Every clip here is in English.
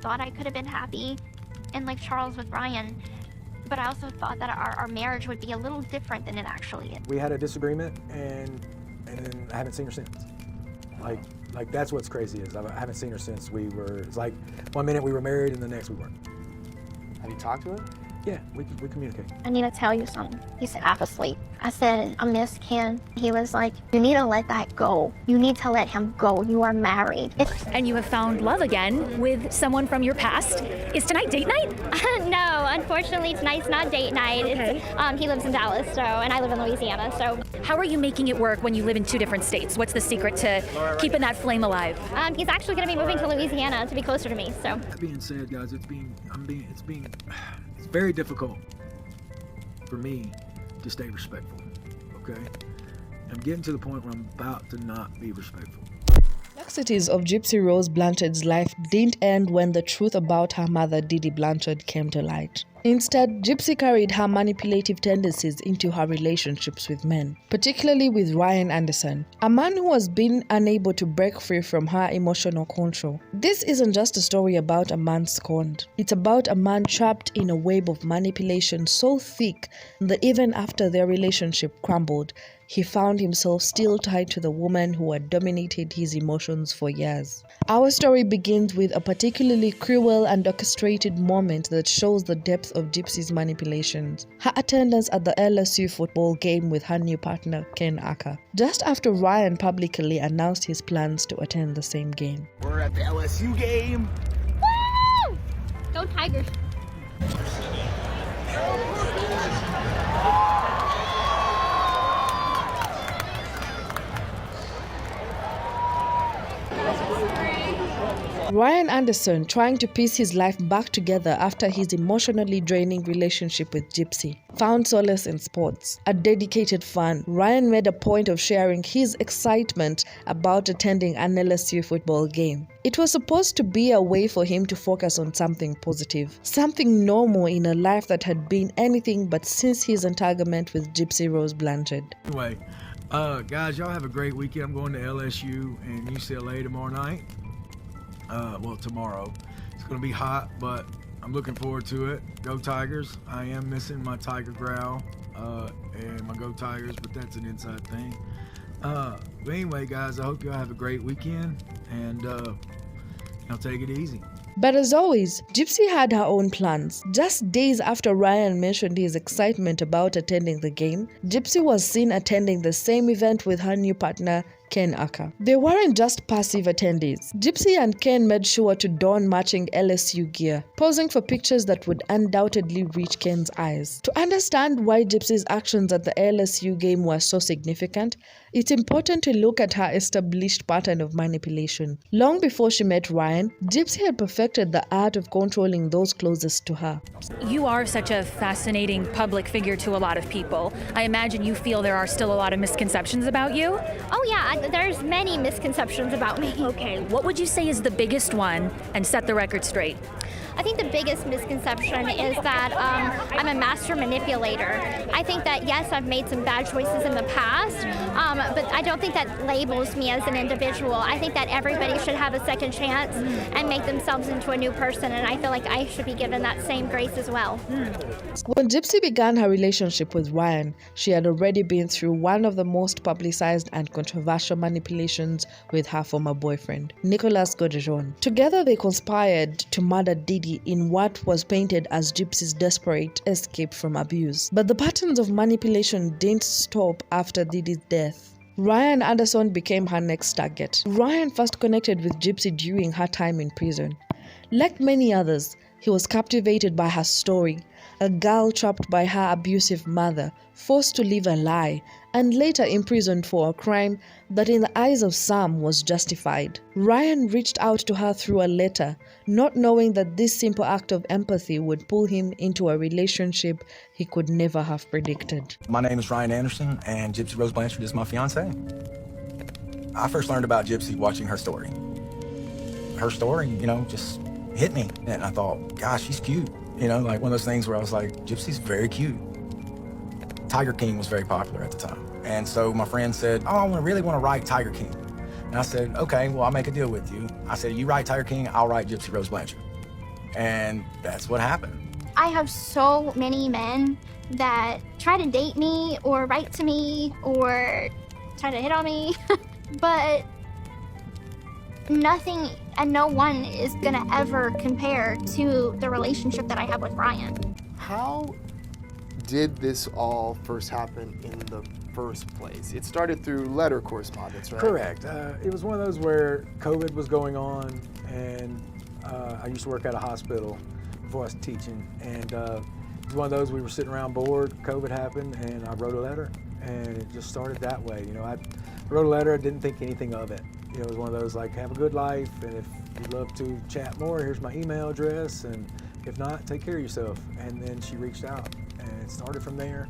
Thought I could have been happy in Lake Charles with Ryan, but I also thought that our marriage would be a little different than it actually is. We had a disagreement, and then I haven't seen her since. Like that's what's crazy is I haven't seen her since we were. It's like one minute we were married, and the next we weren't. Have you talked to her? Yeah, we communicate. I need to tell you something. He's half asleep. I said, I miss Ken. He was like, you need to let that go. You need to let him go. You are married. And you have found love again with someone from your past. Is tonight date night? No, unfortunately, tonight's not date night. Okay. He lives in Dallas, and I live in Louisiana, so. How are you making it work when you live in two different states? What's the secret to keeping that flame alive? He's actually going to be moving to Louisiana to be closer to me, so. That being said, guys, it's very difficult for me to stay respectful, okay? I'm getting to the point where I'm about to not be respectful. Complexities of Gypsy Rose Blanchard's life didn't end when the truth about her mother, Didi Blanchard, came to light. Instead, Gypsy carried her manipulative tendencies into her relationships with men, particularly with Ryan Anderson, a man who has been unable to break free from her emotional control. This isn't just a story about a man scorned. It's about a man trapped in a web of manipulation so thick that even after their relationship crumbled, he found himself still tied to the woman who had dominated his emotions for years. Our story begins with a particularly cruel and orchestrated moment that shows the depth of Gypsy's manipulations. Her attendance at the LSU football game with her new partner, Ken Urker, just after Ryan publicly announced his plans to attend the same game. We're at the LSU game. Woo! Go Tigers. Ryan Anderson, trying to piece his life back together after his emotionally draining relationship with Gypsy, found solace in sports. A dedicated fan, Ryan made a point of sharing his excitement about attending an LSU football game. It was supposed to be a way for him to focus on something positive, something normal in a life that had been anything but since his entanglement with Gypsy Rose Blanchard. Anyway, guys, y'all have a great weekend. I'm going to LSU and UCLA tomorrow night. Tomorrow. It's going to be hot, but I'm looking forward to it. Go Tigers. I am missing my Tiger growl and my Go Tigers, but that's an inside thing. But anyway, guys, I hope y'all have a great weekend, and y'all take it easy. But as always, Gypsy had her own plans. Just days after Ryan mentioned his excitement about attending the game, Gypsy was seen attending the same event with her new partner, Ken Urker. They weren't just passive attendees. Gypsy and Ken made sure to don matching LSU gear, posing for pictures that would undoubtedly reach Ken's eyes. To understand why Gypsy's actions at the LSU game were so significant, it's important to look at her established pattern of manipulation. Long before she met Ryan, Gypsy had perfected the art of controlling those closest to her. You are such a fascinating public figure to a lot of people. I imagine you feel there are still a lot of misconceptions about you? Oh yeah, there's many misconceptions about me. Okay, what would you say is the biggest one, and set the record straight? I think the biggest misconception is that I'm a master manipulator. I think that, yes, I've made some bad choices in the past, but I don't think that labels me as an individual. I think that everybody should have a second chance and make themselves into a new person, and I feel like I should be given that same grace as well. When Gypsy began her relationship with Ryan, she had already been through one of the most publicized and controversial manipulations with her former boyfriend, Nicolas Godejon. Together they conspired to murder Didi in what was painted as Gypsy's desperate escape from abuse. But the patterns of manipulation didn't stop after Didi's death. Ryan Anderson became her next target. Ryan first connected with Gypsy during her time in prison. Like many others, he was captivated by her story, a girl trapped by her abusive mother, forced to live a lie, and later imprisoned for a crime that in the eyes of some was justified. Ryan reached out to her through a letter, not knowing that this simple act of empathy would pull him into a relationship he could never have predicted. My name is Ryan Anderson, and Gypsy Rose Blanchard is my fiance. I first learned about Gypsy watching her story. Her story, just hit me, and I thought, gosh, she's cute. Like one of those things where I was like, Gypsy's very cute. Tiger King was very popular at the time. And so my friend said, oh, I really want to write Tiger King. And I said, okay, well, I'll make a deal with you. I said, you write Tiger King, I'll write Gypsy Rose Blanchard. And that's what happened. I have so many men that try to date me or write to me or try to hit on me, but nothing and no one is gonna ever compare to the relationship that I have with Ryan. How did this all first happen in the first place? It started through letter correspondence, right? Correct. It was one of those where COVID was going on, and I used to work at a hospital before I was teaching, and it was one of those, we were sitting around bored, COVID happened, and I wrote a letter, and it just started that way. You know, I wrote a letter, I didn't think anything of it. You know, it was one of those like, have a good life, and if you'd love to chat more, here's my email address, and if not, take care of yourself. And then she reached out, and it started from there,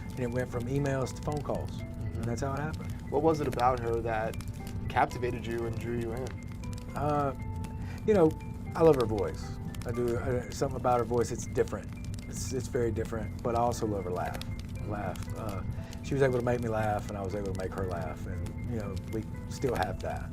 and it went from emails to phone calls, and that's how it happened. What was it about her that captivated you and drew you in? You know, I love her voice. I do. Something about her voice, it's different. It's very different, but I also love her laugh. She was able to make me laugh, and I was able to make her laugh, and you know, we still have that.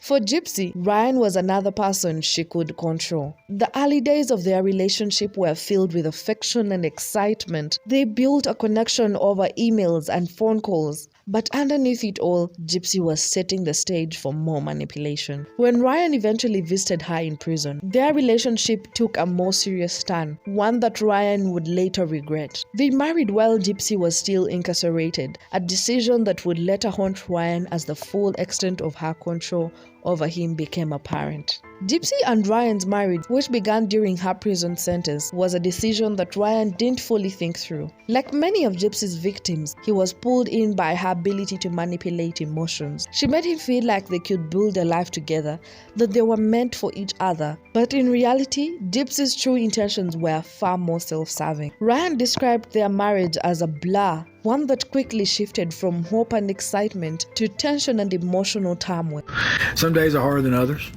For Gypsy, Ryan was another person she could control. The early days of their relationship were filled with affection and excitement. They built a connection over emails and phone calls. But underneath it all, Gypsy was setting the stage for more manipulation. When Ryan eventually visited her in prison, their relationship took a more serious turn, one that Ryan would later regret. They married while Gypsy was still incarcerated, a decision that would later haunt Ryan as the full extent of her control over him became apparent. Gypsy and Ryan's marriage, which began during her prison sentence, was a decision that Ryan didn't fully think through. Like many of Gypsy's victims, he was pulled in by her ability to manipulate emotions. She made him feel like they could build a life together, that they were meant for each other. But in reality, Gypsy's true intentions were far more self-serving. Ryan described their marriage as a blur, one that quickly shifted from hope and excitement to tension and emotional turmoil. Some days are harder than others.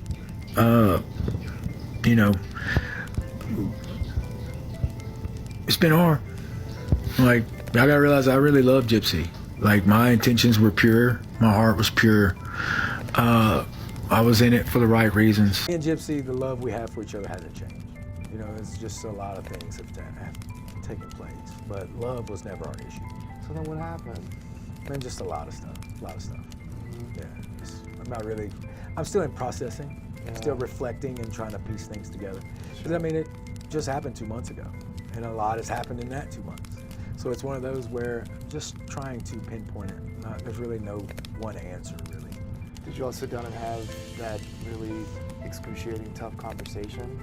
You know, it's been hard. Like, I gotta realize I really love Gypsy. Like, my intentions were pure. My heart was pure. I was in it for the right reasons. Me and Gypsy, the love we have for each other hasn't changed. You know, it's just a lot of things have taken place, but love was never our issue. So then what happened? And just a lot of stuff. Yeah, I'm still in processing. I'm still reflecting and trying to piece things together. Because I mean, it just happened 2 months ago, and a lot has happened in that 2 months. So it's one of those where I'm just trying to pinpoint it. There's really no one answer, really. Did you all sit down and have that really excruciating, tough conversation?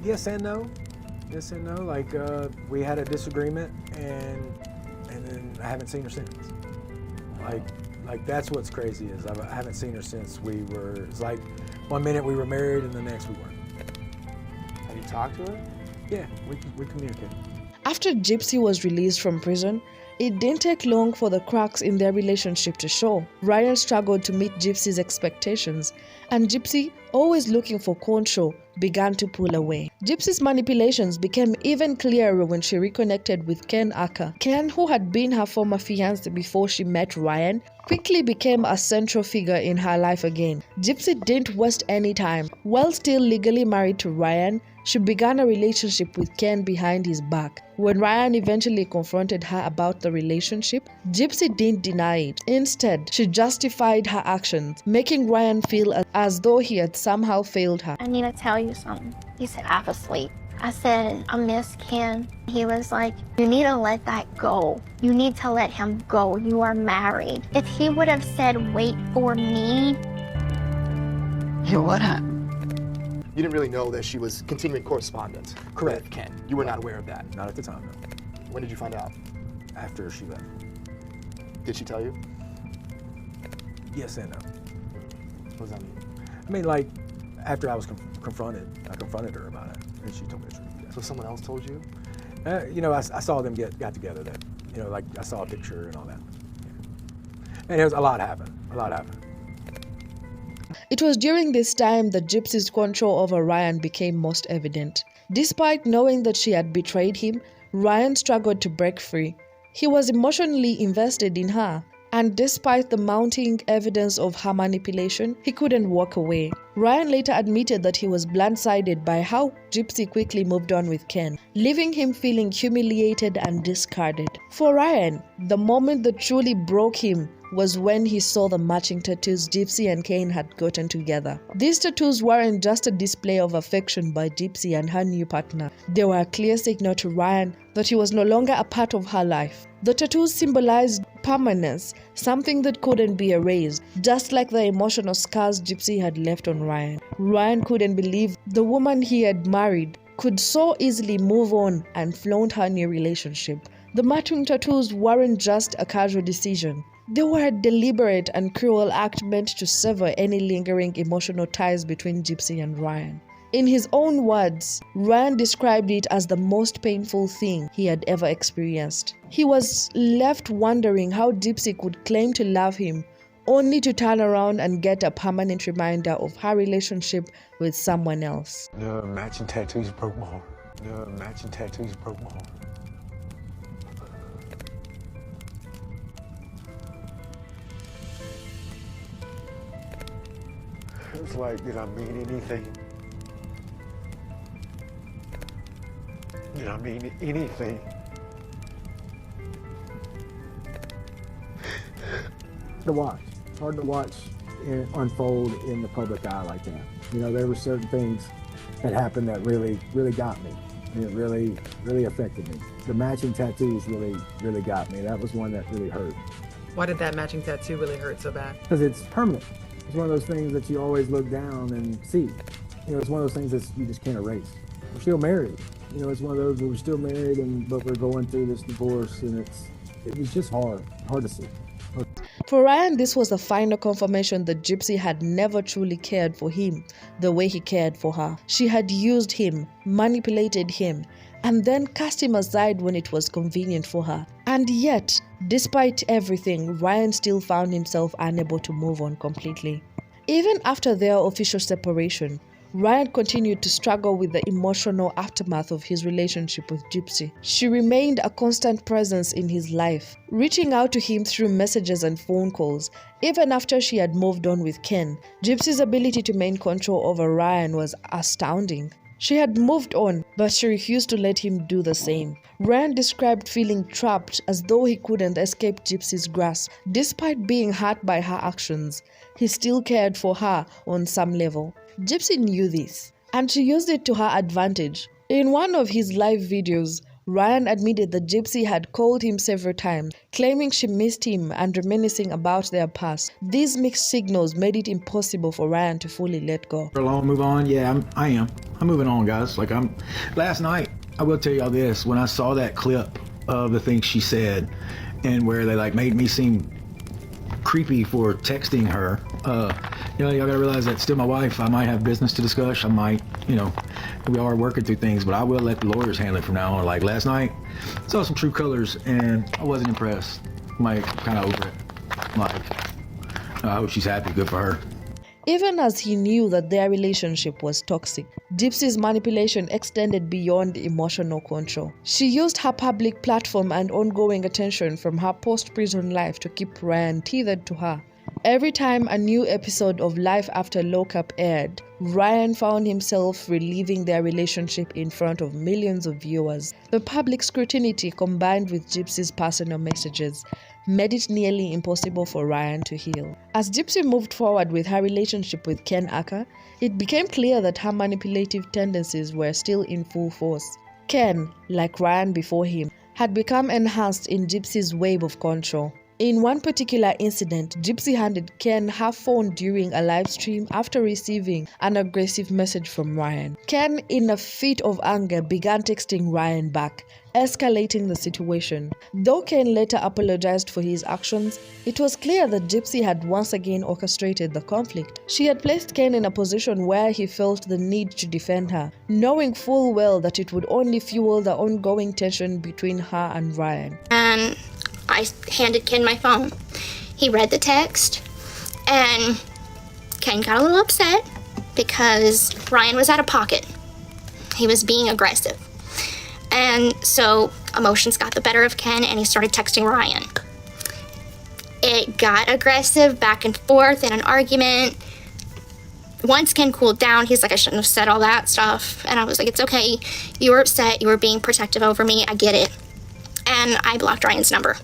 Yes and no. Yes and no. Like, we had a disagreement, and then I haven't seen her since. Like that's what's crazy is I haven't seen her since it's like 1 minute we were married and the next we weren't. Have you talked to her? Yeah, we communicate. After Gypsy was released from prison, it didn't take long for the cracks in their relationship to show. Ryan struggled to meet Gypsy's expectations, and Gypsy, always looking for control, began to pull away. Gypsy's manipulations became even clearer when she reconnected with Ken Urker. Ken, who had been her former fiancé before she met Ryan, quickly became a central figure in her life again. Gypsy didn't waste any time. While still legally married to Ryan, she began a relationship with Ken behind his back. When Ryan eventually confronted her about the relationship, Gypsy didn't deny it. Instead, she justified her actions, making Ryan feel as though he had somehow failed her. I need to tell you something. He said, I'm asleep. I said, I miss Ken. He was like, you need to let that go. You need to let him go. You are married. If he would have said, wait for me. Yeah, what happened? You didn't really know that she was continuing correspondence Correct. with Ken. You were not aware of that. Not at the time, no. When did you find out? After she left. Did she tell you? Yes and no. What does that mean? I mean, like, after I was confronted, I confronted her about it, and she told me the truth. Yeah. So someone else told you? You know, I saw them got together. That, you know, like I saw a picture and all that. Yeah. And a lot happened. A lot happened. It was during this time that Gypsy's control over Ryan became most evident. Despite knowing that she had betrayed him, Ryan struggled to break free. He was emotionally invested in her, And despite the mounting evidence of her manipulation, he couldn't walk away. Ryan later admitted that he was blindsided by how Gypsy quickly moved on with Ken, leaving him feeling humiliated and discarded. For Ryan, the moment that truly broke him was when he saw the matching tattoos Gypsy and Ken had gotten together. These tattoos weren't just a display of affection by Gypsy and her new partner. They were a clear signal to Ryan that he was no longer a part of her life. The tattoos symbolized permanence, something that couldn't be erased, just like the emotional scars Gypsy had left on Ryan. Ryan couldn't believe the woman he had married could so easily move on and flaunt her new relationship. The matching tattoos weren't just a casual decision. They were a deliberate and cruel act meant to sever any lingering emotional ties between Gypsy and Ryan. In his own words, Ryan described it as the most painful thing he had ever experienced. He was left wondering how Gypsy could claim to love him, only to turn around and get a permanent reminder of her relationship with someone else. The matching tattoos broke my heart. The matching tattoos broke my heart. It's like, did I mean anything? Did I mean anything? To watch. It's hard to watch it unfold in the public eye like that. You know, there were certain things that happened that really got me. And it really affected me. The matching tattoos really got me. That was one that really hurt. Why did that matching tattoo really hurt so bad? Because it's permanent. It's one of those things that you always look down and see. You know, it's one of those things that you just can't erase. We're still married. You know, it's one of those where we're still married, but we're going through this divorce, and it was just hard to see. For Ryan, this was the final confirmation that Gypsy had never truly cared for him the way he cared for her. She had used him, manipulated him, and then cast him aside when it was convenient for her. And yet, despite everything, Ryan still found himself unable to move on completely. Even after their official separation, Ryan continued to struggle with the emotional aftermath of his relationship with Gypsy. She remained a constant presence in his life, reaching out to him through messages and phone calls. Even after she had moved on with Ken, Gypsy's ability to maintain control over Ryan was astounding. She had moved on, but she refused to let him do the same. Ryan described feeling trapped, as though he couldn't escape Gypsy's grasp. Despite being hurt by her actions, he still cared for her on some level. Gypsy knew this, and she used it to her advantage. In one of his live videos, Ryan admitted that Gypsy had called him several times, claiming she missed him and reminiscing about their past. These mixed signals made it impossible for Ryan to fully let go. Move on? Yeah, I am. I'm moving on, guys. Last night, I will tell y'all this, when I saw that clip of the things she said and where they made me seem creepy for texting her, y'all gotta realize that still my wife. I might have business to discuss. I might, we are working through things, but I will let the lawyers handle it from now on. Last night, saw some true colors and I wasn't impressed. I'm kind of over it. I hope she's happy. Good for her. Even as he knew that their relationship was toxic, Gypsy's manipulation extended beyond emotional control. She used her public platform and ongoing attention from her post-prison life to keep Ryan tethered to her. Every time a new episode of Life After Lockup aired, Ryan found himself reliving their relationship in front of millions of viewers. The public scrutiny combined with Gypsy's personal messages made it nearly impossible for Ryan to heal. As Gypsy moved forward with her relationship with Ken Urker, it became clear that her manipulative tendencies were still in full force. Ken, like Ryan before him, had become enhanced in Gypsy's wave of control. In one particular incident, Gypsy handed Ken her phone during a live stream after receiving an aggressive message from Ryan. Ken, in a fit of anger, began texting Ryan back, escalating the situation. Though Ken later apologized for his actions, it was clear that Gypsy had once again orchestrated the conflict. She had placed Ken in a position where he felt the need to defend her, knowing full well that it would only fuel the ongoing tension between her and Ryan. I handed Ken my phone. He read the text, and Ken got a little upset because Ryan was out of pocket. He was being aggressive. And so emotions got the better of Ken, and he started texting Ryan. it got aggressive, back and forth in an argument. Once Ken cooled down, he's like, I shouldn't have said all that stuff. And I was like, it's okay. You were upset. You were being protective over me. I get it. And I blocked Ryan's number.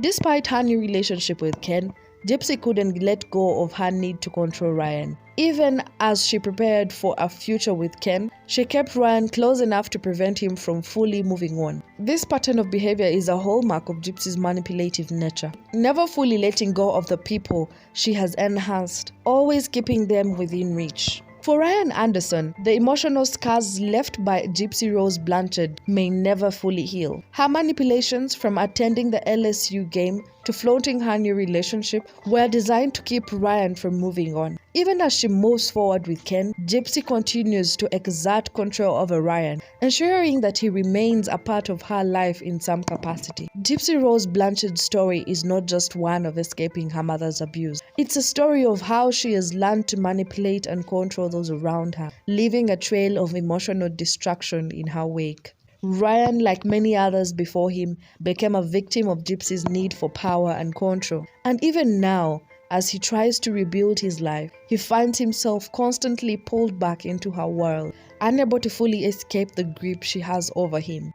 Despite her new relationship with Ken, Gypsy couldn't let go of her need to control Ryan. Even as she prepared for a future with Ken, she kept Ryan close enough to prevent him from fully moving on. This pattern of behavior is a hallmark of Gypsy's manipulative nature, never fully letting go of the people she has enhanced, always keeping them within reach. For Ryan Anderson, the emotional scars left by Gypsy Rose Blanchard may never fully heal. Her manipulations, from attending the LSU game to flaunting her new relationship, were designed to keep Ryan from moving on. Even as she moves forward with Ken, Gypsy continues to exert control over Ryan, ensuring that he remains a part of her life in some capacity. Gypsy Rose Blanchard's story is not just one of escaping her mother's abuse. It's a story of how she has learned to manipulate and control those around her, leaving a trail of emotional destruction in her wake. Ryan, like many others before him, became a victim of Gypsy's need for power and control. And even now, as he tries to rebuild his life, he finds himself constantly pulled back into her world, unable to fully escape the grip she has over him.